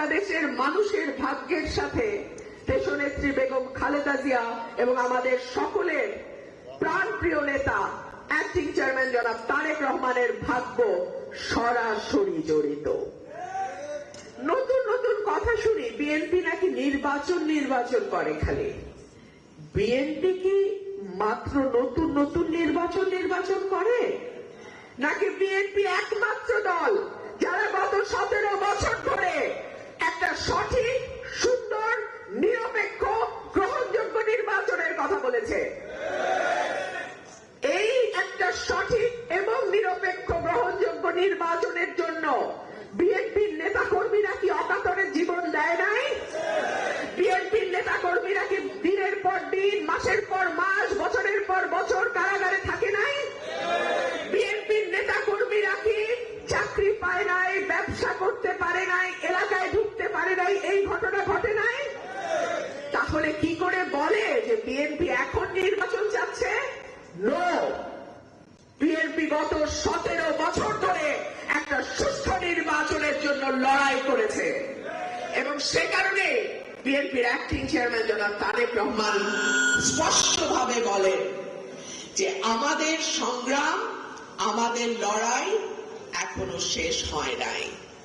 বাংলাদেশের মানুষের ভাগ্যের সাথে দেশনেত্রী বেগম খালেদা জিয়া এবং আমাদের সকলের প্রাণপ্রিয় নেতা অ্যাক্টিং চেয়ারম্যান জনাব তারেক রহমানের ভাগ্য সরাসরি জড়িত। নতুন নতুন কথা শুনি বিএনপি নাকি নির্বাচন করে। খালি বিএনপি কি মাত্র নতুন নতুন নির্বাচন করে, নাকি বিএনপি একমাত্র দল যারা গত 17 বছর ধরে একটা সঠিক, সুন্দর, নিরপেক্ষ, গ্রহণযোগ্য নির্বাচনের কথা বলেছে? এই একটা সঠিক এবং নিরপেক্ষ গ্রহণযোগ্য নির্বাচনের জন্য বিএনপির নেতাকর্মীরা কি অকাতরে জীবন দেয় নাই? বিএনপির নেতাকর্মীরা কি দিনের পর দিন, মাসের পর মাস, বছরের পর বছর কারাগারে থাকে নাই? বিএনপির নেতাকর্মীরা কি চাকরি পায় নাই, ব্যবসা করতে পারে নাই, এলাকায় ঢুকতে পারে নাই, এই ঘটনা ঘটে নাই? তাহলে কি করে বলে যে বিএনপি এখন নির্বাচন চাচ্ছে? নো, বিএনপি গত 17 বছর ধরে একটা সুস্থ নির্বাচনের জন্য লড়াই করেছে এবং সে কারণে বিএনপির অ্যাক্টিং চেয়ারম্যান জনাব তারেক রহমান স্পষ্টভাবে বলেন যে আমাদের সংগ্রাম, আমাদের লড়াই এখনো শেষ হয় নাই।